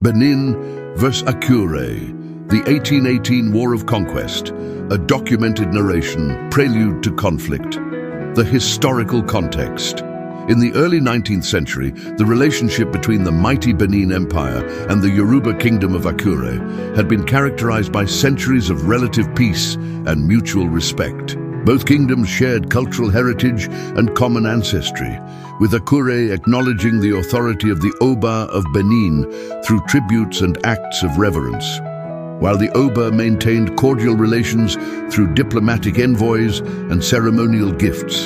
Benin vs. Akure, the 1818 War of Conquest, a documented narration, prelude to conflict. The historical context. In the early 19th century, the relationship between the mighty Benin Empire and the Yoruba Kingdom of Akure had been characterized by centuries of relative peace and mutual respect. Both kingdoms shared cultural heritage and common ancestry, with Akure acknowledging the authority of the Oba of Benin through tributes and acts of reverence, while the Oba maintained cordial relations through diplomatic envoys and ceremonial gifts.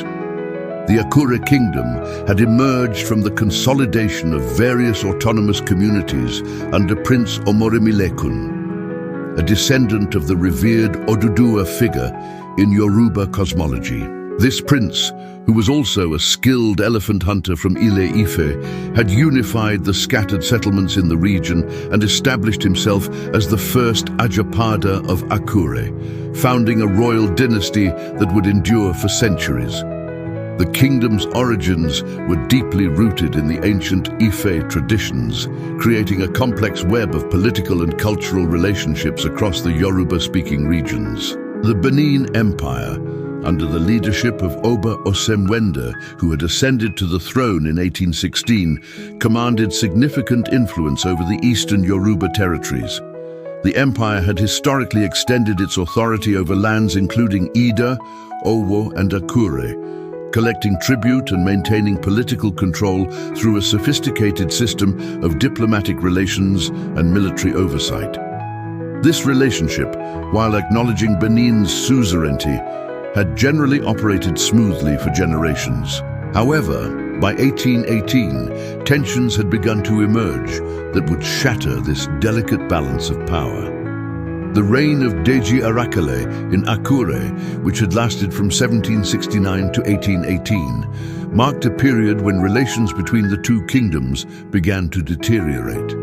The Akure Kingdom had emerged from the consolidation of various autonomous communities under Prince Omorimilekun, a descendant of the revered Oduduwa figure in Yoruba cosmology. This prince, who was also a skilled elephant hunter from Ile-Ife, had unified the scattered settlements in the region and established himself as the first Ajapada of Akure, founding a royal dynasty that would endure for centuries. The kingdom's origins were deeply rooted in the ancient Ife traditions, creating a complex web of political and cultural relationships across the Yoruba-speaking regions. The Benin Empire, under the leadership of Oba Osemwende, who had ascended to the throne in 1816, commanded significant influence over the eastern Yoruba territories. The empire had historically extended its authority over lands including Ida, Owo, and Akure, collecting tribute and maintaining political control through a sophisticated system of diplomatic relations and military oversight. This relationship, while acknowledging Benin's suzerainty, had generally operated smoothly for generations. However, by 1818, tensions had begun to emerge that would shatter this delicate balance of power. The reign of Deji Arakale in Akure, which had lasted from 1769 to 1818, marked a period when relations between the two kingdoms began to deteriorate.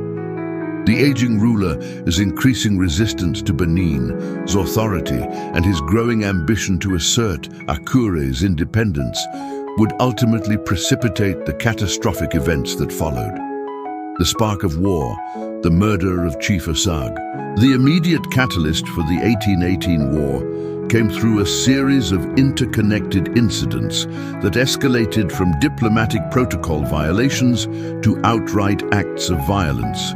The aging ruler, his increasing resistance to Benin's authority and his growing ambition to assert Akure's independence, would ultimately precipitate the catastrophic events that followed. The spark of war, the murder of Chief Osague. The immediate catalyst for the 1818 war came through a series of interconnected incidents that escalated from diplomatic protocol violations to outright acts of violence.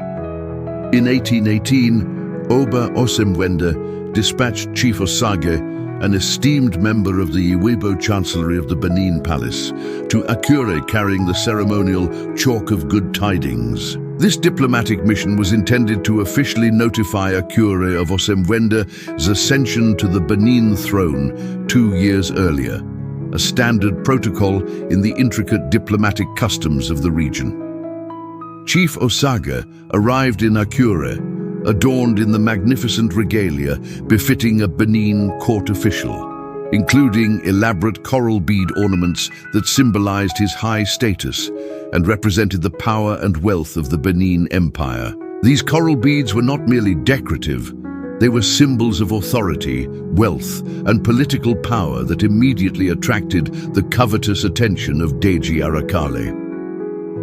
In 1818, Oba Osemwende dispatched Chief Osague, an esteemed member of the Iwebo Chancellery of the Benin Palace, to Akure carrying the ceremonial Chalk of Good Tidings. This diplomatic mission was intended to officially notify Akure of Osemwende's ascension to the Benin throne 2 years earlier, a standard protocol in the intricate diplomatic customs of the region. Chief Osague arrived in Akure, adorned in the magnificent regalia befitting a Benin court official, including elaborate coral bead ornaments that symbolized his high status and represented the power and wealth of the Benin Empire. These coral beads were not merely decorative, they were symbols of authority, wealth, and political power that immediately attracted the covetous attention of Deji Arakale.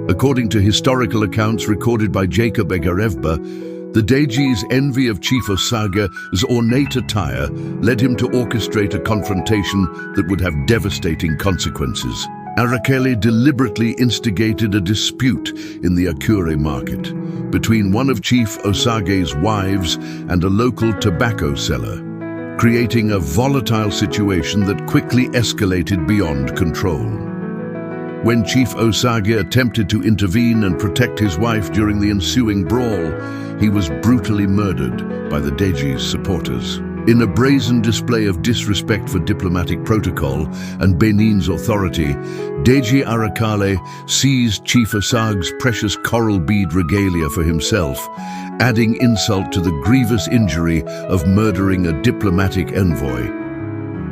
According to historical accounts recorded by Jacob Egarevba, the Deji's envy of Chief Osage's ornate attire led him to orchestrate a confrontation that would have devastating consequences. Arakale deliberately instigated a dispute in the Akure market between one of Chief Osage's wives and a local tobacco seller, creating a volatile situation that quickly escalated beyond control. When Chief Osague attempted to intervene and protect his wife during the ensuing brawl, he was brutally murdered by the Deji's supporters. In a brazen display of disrespect for diplomatic protocol and Benin's authority, Deji Arakale seized Chief Osage's precious coral bead regalia for himself, adding insult to the grievous injury of murdering a diplomatic envoy.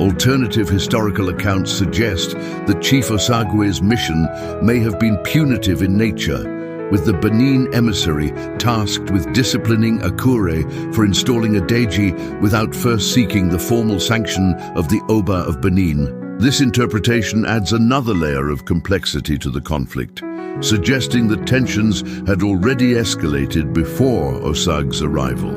Alternative historical accounts suggest that Chief Osage's mission may have been punitive in nature, with the Benin emissary tasked with disciplining Akure for installing a Deji without first seeking the formal sanction of the Oba of Benin. This interpretation adds another layer of complexity to the conflict, suggesting that tensions had already escalated before Osage's arrival,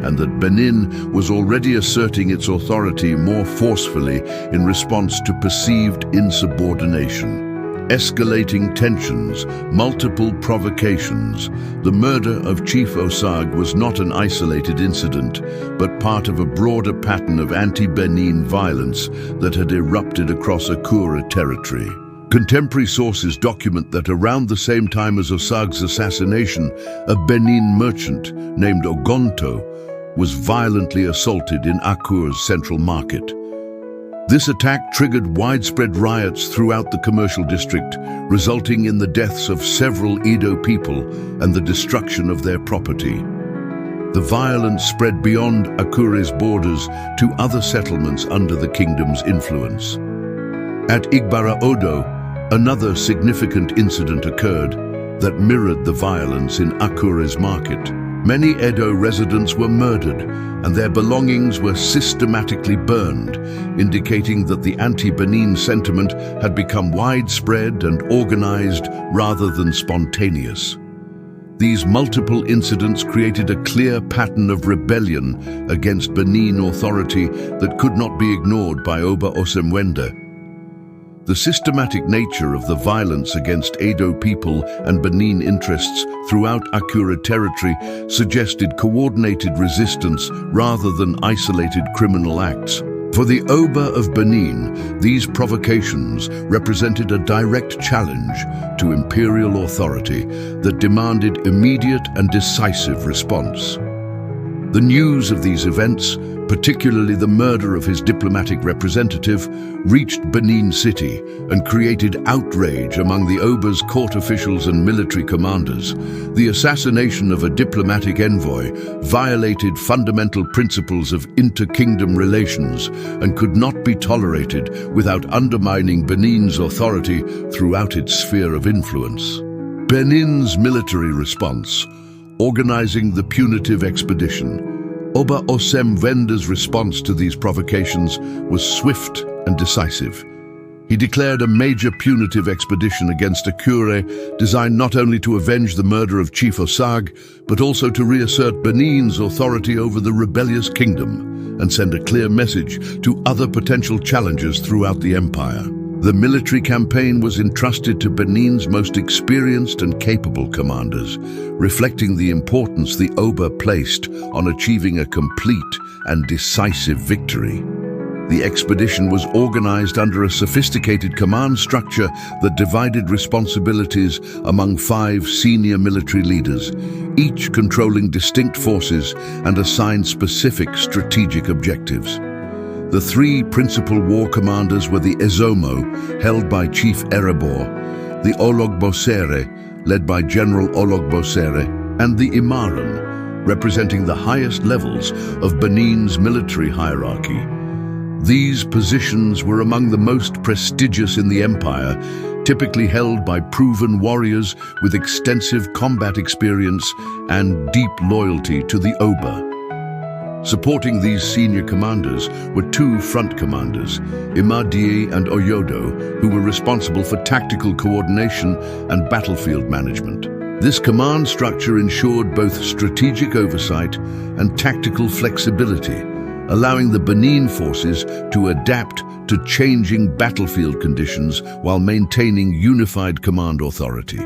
and that Benin was already asserting its authority more forcefully in response to perceived insubordination. Escalating tensions, multiple provocations. The murder of Chief Osague was not an isolated incident, but part of a broader pattern of anti-Benin violence that had erupted across Akure territory. Contemporary sources document that around the same time as Osage's assassination, a Benin merchant named Ogonto was violently assaulted in Akure's central market. This attack triggered widespread riots throughout the commercial district, resulting in the deaths of several Edo people and the destruction of their property. The violence spread beyond Akure's borders to other settlements under the kingdom's influence. At Igbara Odo, another significant incident occurred that mirrored the violence in Akure's market. Many Edo residents were murdered, and their belongings were systematically burned, indicating that the anti-Benin sentiment had become widespread and organized rather than spontaneous. These multiple incidents created a clear pattern of rebellion against Benin authority that could not be ignored by Oba Osemwende. The systematic nature of the violence against Edo people and Benin interests throughout Akure territory suggested coordinated resistance rather than isolated criminal acts. For the Oba of Benin, these provocations represented a direct challenge to imperial authority that demanded immediate and decisive response. The news of these events, particularly the murder of his diplomatic representative, reached Benin City and created outrage among the Oba's court officials and military commanders. The assassination of a diplomatic envoy violated fundamental principles of inter-kingdom relations and could not be tolerated without undermining Benin's authority throughout its sphere of influence. Benin's military response, organizing the punitive expedition. Oba Osemwende's response to these provocations was swift and decisive. He declared a major punitive expedition against Akure, designed not only to avenge the murder of Chief Osague, but also to reassert Benin's authority over the rebellious kingdom and send a clear message to other potential challengers throughout the empire. The military campaign was entrusted to Benin's most experienced and capable commanders, reflecting the importance the Oba placed on achieving a complete and decisive victory. The expedition was organized under a sophisticated command structure that divided responsibilities among 5 senior military leaders, each controlling distinct forces and assigned specific strategic objectives. The 3 principal war commanders were the Ezomo, held by Chief Erebor, the Ologbosere, led by General Ologbosere, and the Imaran, representing the highest levels of Benin's military hierarchy. These positions were among the most prestigious in the empire, typically held by proven warriors with extensive combat experience and deep loyalty to the Oba. Supporting these senior commanders were 2 front commanders, Imadie and Oyodo, who were responsible for tactical coordination and battlefield management. This command structure ensured both strategic oversight and tactical flexibility, allowing the Benin forces to adapt to changing battlefield conditions while maintaining unified command authority.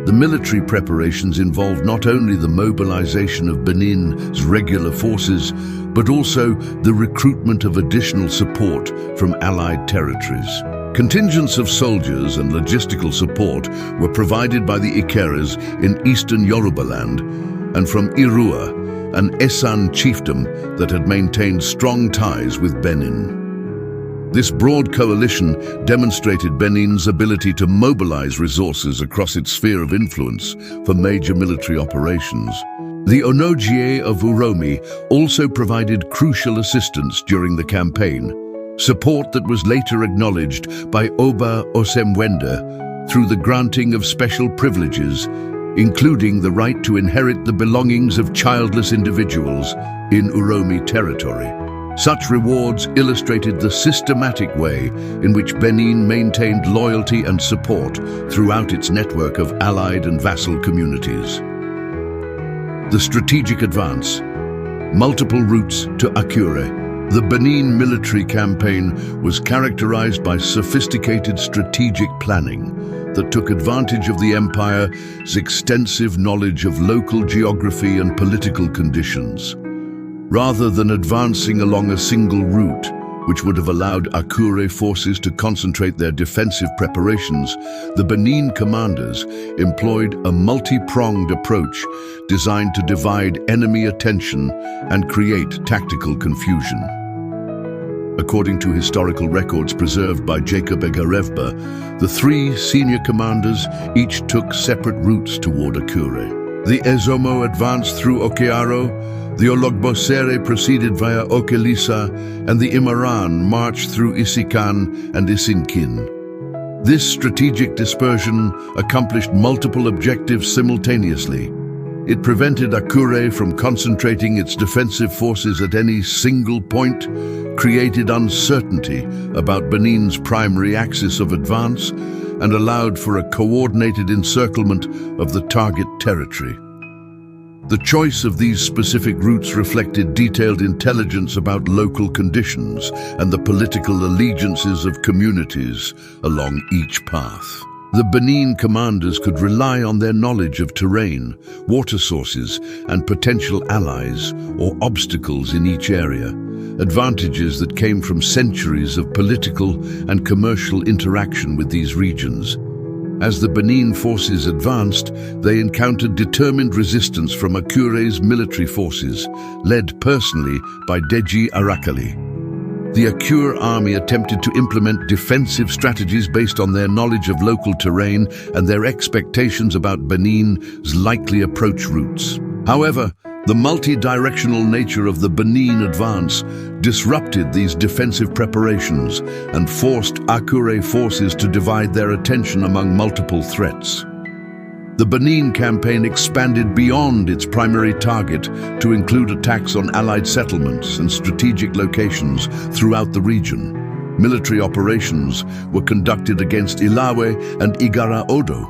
The military preparations involved not only the mobilization of Benin's regular forces, but also the recruitment of additional support from allied territories. Contingents of soldiers and logistical support were provided by the Ikeres in eastern Yorubaland and from Irua, an Esan chiefdom that had maintained strong ties with Benin. This broad coalition demonstrated Benin's ability to mobilize resources across its sphere of influence for major military operations. The Onogie of Uromi also provided crucial assistance during the campaign, support that was later acknowledged by Oba Osemwende through the granting of special privileges, including the right to inherit the belongings of childless individuals in Uromi territory. Such rewards illustrated the systematic way in which Benin maintained loyalty and support throughout its network of allied and vassal communities. The strategic advance. Multiple routes to Akure. The Benin military campaign was characterized by sophisticated strategic planning that took advantage of the empire's extensive knowledge of local geography and political conditions. Rather than advancing along a single route, which would have allowed Akure forces to concentrate their defensive preparations, the Benin commanders employed a multi-pronged approach designed to divide enemy attention and create tactical confusion. According to historical records preserved by Jacob Egarevba, the three senior commanders each took separate routes toward Akure. The Ezomo advanced through Okearo, the Ologbosere proceeded via Okelisa, and the Imaran marched through Isikan and Isinkin. This strategic dispersion accomplished multiple objectives simultaneously. It prevented Akure from concentrating its defensive forces at any single point, created uncertainty about Benin's primary axis of advance, and allowed for a coordinated encirclement of the target territory. The choice of these specific routes reflected detailed intelligence about local conditions and the political allegiances of communities along each path. The Benin commanders could rely on their knowledge of terrain, water sources, and potential allies or obstacles in each area, advantages that came from centuries of political and commercial interaction with these regions. As the Benin forces advanced, they encountered determined resistance from Akure's military forces, led personally by Deji Arakali. The Akure army attempted to implement defensive strategies based on their knowledge of local terrain and their expectations about Benin's likely approach routes. However, the multi-directional nature of the Benin advance disrupted these defensive preparations and forced Akure forces to divide their attention among multiple threats. The Benin campaign expanded beyond its primary target to include attacks on allied settlements and strategic locations throughout the region. Military operations were conducted against Ilawe and Igara Odo,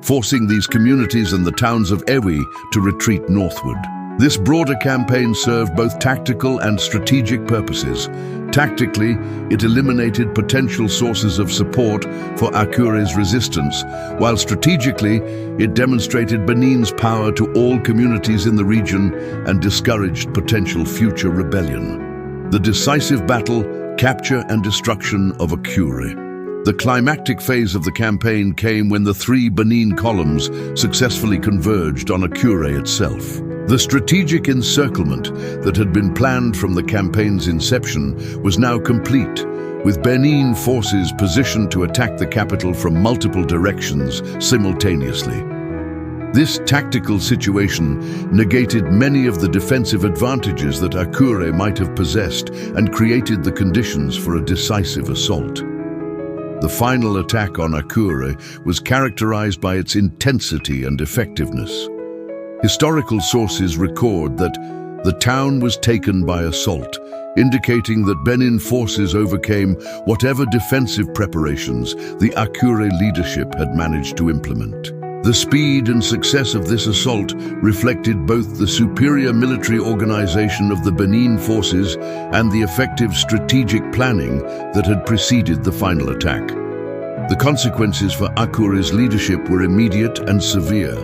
forcing these communities and the towns of Ewi to retreat northward. This broader campaign served both tactical and strategic purposes. Tactically, it eliminated potential sources of support for Akure's resistance, while strategically, it demonstrated Benin's power to all communities in the region and discouraged potential future rebellion. The decisive battle, capture and destruction of Akure. The climactic phase of the campaign came when the three Benin columns successfully converged on Akure itself. The strategic encirclement that had been planned from the campaign's inception was now complete, with Benin forces positioned to attack the capital from multiple directions simultaneously. This tactical situation negated many of the defensive advantages that Akure might have possessed and created the conditions for a decisive assault. The final attack on Akure was characterized by its intensity and effectiveness. Historical sources record that the town was taken by assault, indicating that Benin forces overcame whatever defensive preparations the Akure leadership had managed to implement. The speed and success of this assault reflected both the superior military organization of the Benin forces and the effective strategic planning that had preceded the final attack. The consequences for Akure's leadership were immediate and severe.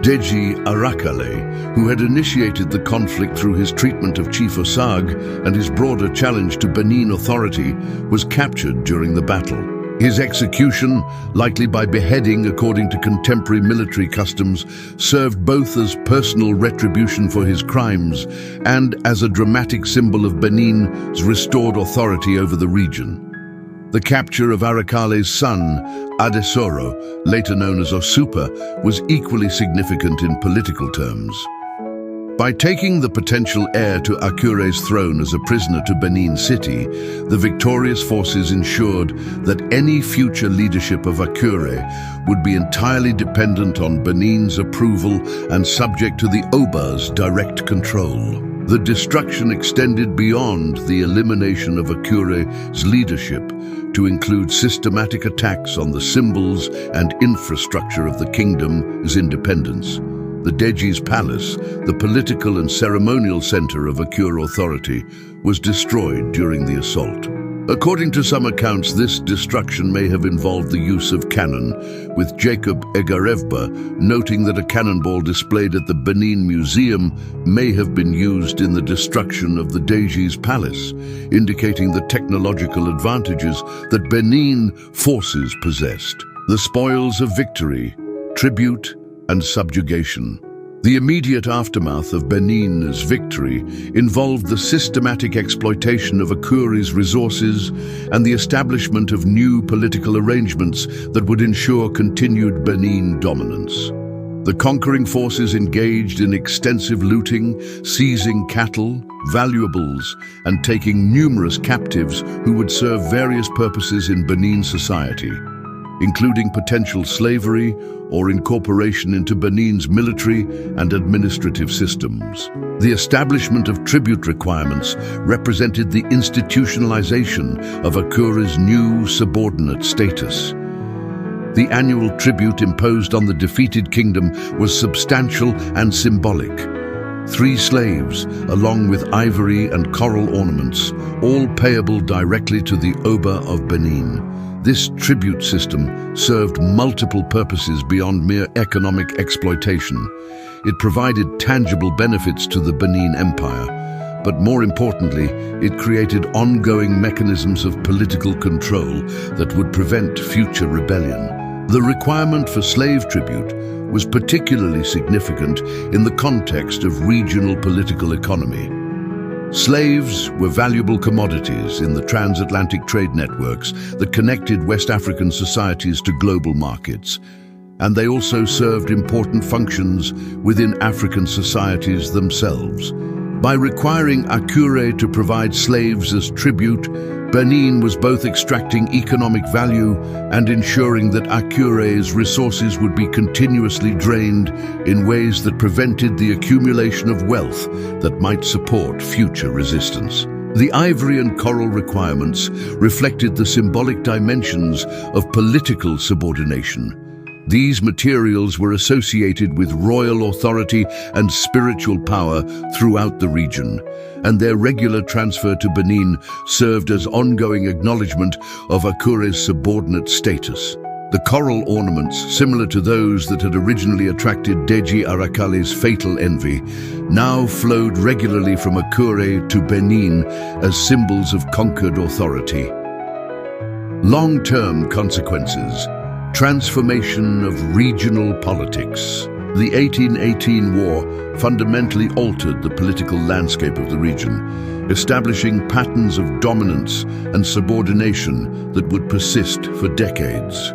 Deji Arakale, who had initiated the conflict through his treatment of Chief Osague and his broader challenge to Benin authority, was captured during the battle. His execution, likely by beheading according to contemporary military customs, served both as personal retribution for his crimes and as a dramatic symbol of Benin's restored authority over the region. The capture of Arakale's son, Adesoro, later known as Osupa, was equally significant in political terms. By taking the potential heir to Akure's throne as a prisoner to Benin City, the victorious forces ensured that any future leadership of Akure would be entirely dependent on Benin's approval and subject to the Oba's direct control. The destruction extended beyond the elimination of Akure's leadership to include systematic attacks on the symbols and infrastructure of the kingdom's independence. The Deji's palace, the political and ceremonial center of Akure authority, was destroyed during the assault. According to some accounts, this destruction may have involved the use of cannon, with Jacob Egarevba noting that a cannonball displayed at the Benin Museum may have been used in the destruction of the Deji's palace, indicating the technological advantages that Benin forces possessed. The spoils of victory, tribute, and subjugation. The immediate aftermath of Benin's victory involved the systematic exploitation of Akure's resources and the establishment of new political arrangements that would ensure continued Benin dominance. The conquering forces engaged in extensive looting, seizing cattle, valuables, and taking numerous captives who would serve various purposes in Benin society, including potential slavery or incorporation into Benin's military and administrative systems. The establishment of tribute requirements represented the institutionalization of Akure's new subordinate status. The annual tribute imposed on the defeated kingdom was substantial and symbolic. 3 slaves, along with ivory and coral ornaments, all payable directly to the Oba of Benin. This tribute system served multiple purposes beyond mere economic exploitation. It provided tangible benefits to the Benin Empire, but more importantly, it created ongoing mechanisms of political control that would prevent future rebellion. The requirement for slave tribute was particularly significant in the context of regional political economy. Slaves were valuable commodities in the transatlantic trade networks that connected West African societies to global markets, and they also served important functions within African societies themselves. By requiring Akure to provide slaves as tribute, Benin was both extracting economic value and ensuring that Akure's resources would be continuously drained in ways that prevented the accumulation of wealth that might support future resistance. The ivory and coral requirements reflected the symbolic dimensions of political subordination. These materials were associated with royal authority and spiritual power throughout the region, and their regular transfer to Benin served as ongoing acknowledgement of Akure's subordinate status. The coral ornaments, similar to those that had originally attracted Deji Arakale's fatal envy, now flowed regularly from Akure to Benin as symbols of conquered authority. Long-term consequences. Transformation of regional politics. The 1818 war fundamentally altered the political landscape of the region, establishing patterns of dominance and subordination that would persist for decades.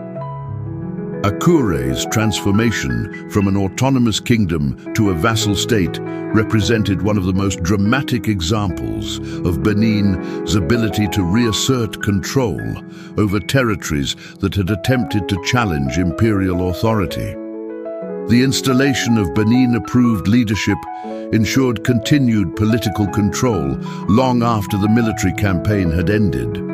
Akure's transformation from an autonomous kingdom to a vassal state represented one of the most dramatic examples of Benin's ability to reassert control over territories that had attempted to challenge imperial authority. The installation of Benin-approved leadership ensured continued political control long after the military campaign had ended.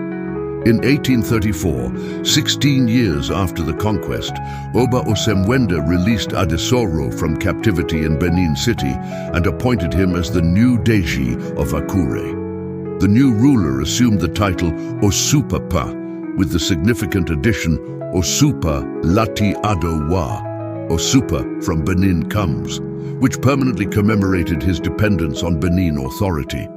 In 1834, 16 years after the conquest, Oba Osemwenda released Adesoro from captivity in Benin City and appointed him as the new Deji of Akure. The new ruler assumed the title Osupapa, with the significant addition Osupa Lati Ado Wa, Osupa from Benin comes, which permanently commemorated his dependence on Benin authority.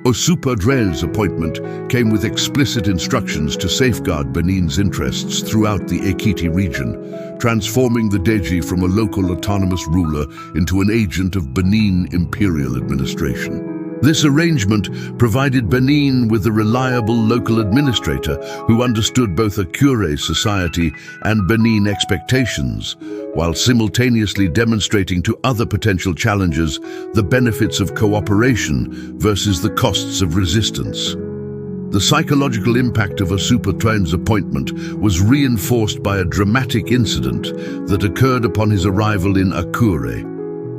Osupa Dre's appointment came with explicit instructions to safeguard Benin's interests throughout the Ekiti region, transforming the Deji from a local autonomous ruler into an agent of Benin imperial administration. This arrangement provided Benin with a reliable local administrator who understood both Akure society and Benin expectations, while simultaneously demonstrating to other potential challengers the benefits of cooperation versus the costs of resistance. The psychological impact of Osupa Dre's appointment was reinforced by a dramatic incident that occurred upon his arrival in Akure.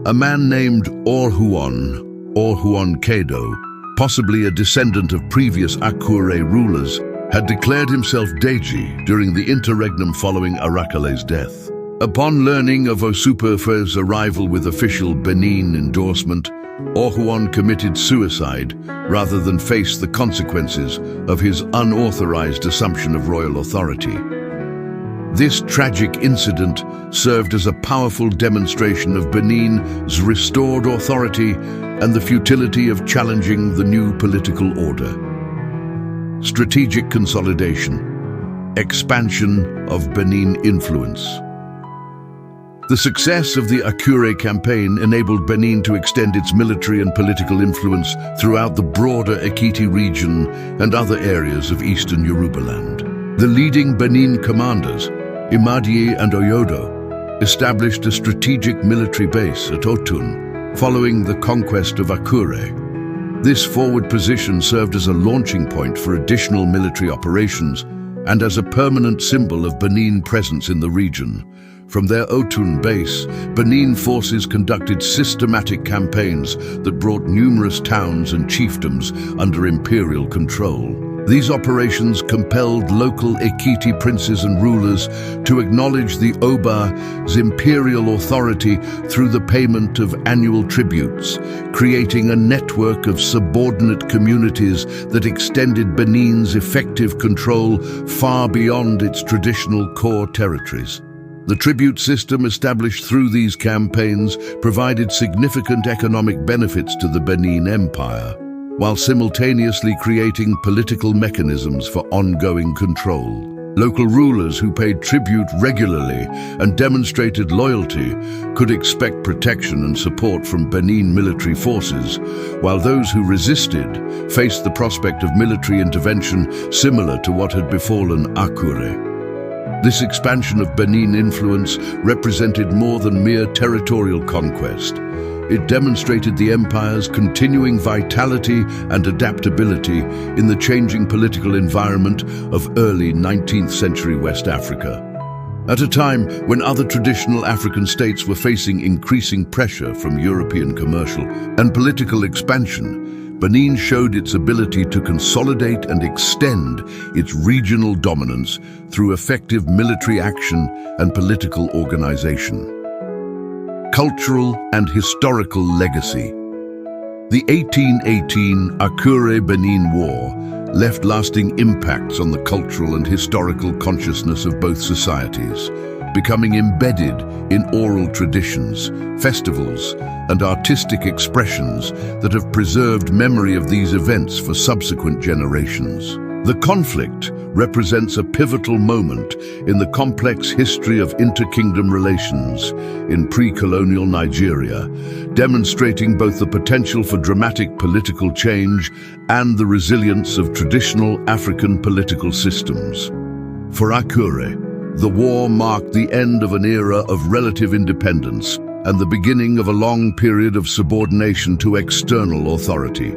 A man named Orhuon or Kedo, possibly a descendant of previous Akure rulers, had declared himself Deji during the interregnum following Arakale's death. Upon learning of Osupofe's arrival with official Benin endorsement, Orhuon committed suicide rather than face the consequences of his unauthorized assumption of royal authority. This tragic incident served as a powerful demonstration of Benin's restored authority and the futility of challenging the new political order. Strategic consolidation, expansion of Benin influence. The success of the Akure campaign enabled Benin to extend its military and political influence throughout the broader Ekiti region and other areas of eastern Yorubaland. The leading Benin commanders, Imadie and Oyodo, established a strategic military base at Otun, following the conquest of Akure. This forward position served as a launching point for additional military operations and as a permanent symbol of Benin presence in the region. From their Otun base, Benin forces conducted systematic campaigns that brought numerous towns and chiefdoms under imperial control. These operations compelled local Ekiti princes and rulers to acknowledge the Oba's imperial authority through the payment of annual tributes, creating a network of subordinate communities that extended Benin's effective control far beyond its traditional core territories. The tribute system established through these campaigns provided significant economic benefits to the Benin Empire, while simultaneously creating political mechanisms for ongoing control. Local rulers who paid tribute regularly and demonstrated loyalty could expect protection and support from Benin military forces, while those who resisted faced the prospect of military intervention similar to what had befallen Akure. This expansion of Benin influence represented more than mere territorial conquest. It demonstrated the empire's continuing vitality and adaptability in the changing political environment of early 19th century West Africa. At a time when other traditional African states were facing increasing pressure from European commercial and political expansion, Benin showed its ability to consolidate and extend its regional dominance through effective military action and political organization. Cultural and historical legacy. The 1818 Akure-Benin War left lasting impacts on the cultural and historical consciousness of both societies, becoming embedded in oral traditions, festivals, and artistic expressions that have preserved memory of these events for subsequent generations. The conflict represents a pivotal moment in the complex history of inter-kingdom relations in pre-colonial Nigeria, demonstrating both the potential for dramatic political change and the resilience of traditional African political systems. For Akure, the war marked the end of an era of relative independence and the beginning of a long period of subordination to external authority.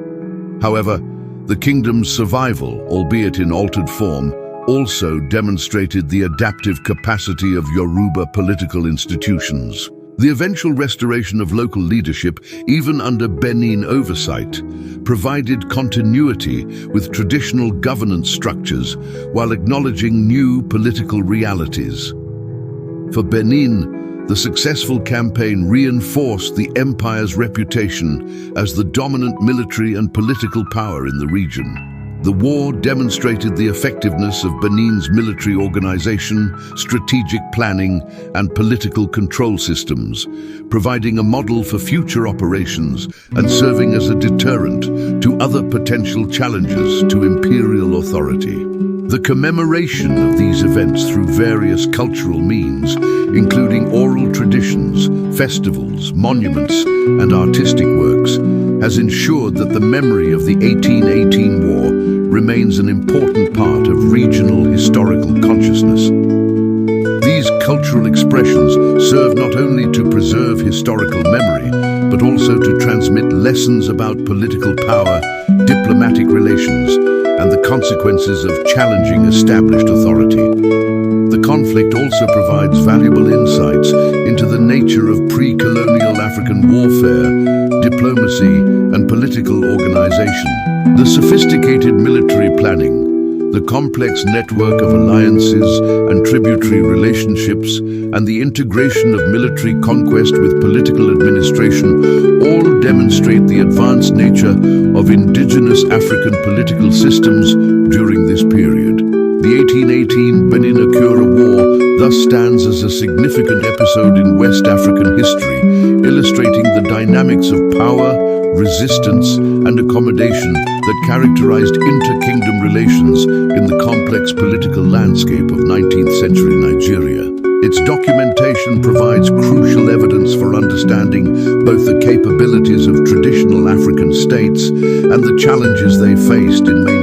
However, the kingdom's survival, albeit in altered form, also demonstrated the adaptive capacity of Yoruba political institutions. The eventual restoration of local leadership, even under Benin oversight, provided continuity with traditional governance structures while acknowledging new political realities. For Benin, the successful campaign reinforced the empire's reputation as the dominant military and political power in the region. The war demonstrated the effectiveness of Benin's military organization, strategic planning, and political control systems, providing a model for future operations and serving as a deterrent to other potential challenges to imperial authority. The commemoration of these events through various cultural means, including oral traditions, festivals, monuments, and artistic works, has ensured that the memory of the 1818 war remains an important part of regional historical consciousness. These cultural expressions serve not only to preserve historical memory, but also to transmit lessons about political power, diplomatic relations, and the consequences of challenging established authority. The conflict also provides valuable insights into the nature of pre-colonial African warfare, diplomacy, and political organization. The sophisticated military planning, the complex network of alliances and tributary relationships, and the integration of military conquest with political administration all demonstrate the advanced nature of indigenous African political systems during this period. The 1818 Benin Akure War thus stands as a significant episode in West African history, illustrating the dynamics of power, resistance, and accommodation that characterized inter-kingdom relations in the complex political landscape of 19th century Nigeria. Its documentation provides crucial evidence for understanding both the capabilities of traditional African states and the challenges they faced in maintaining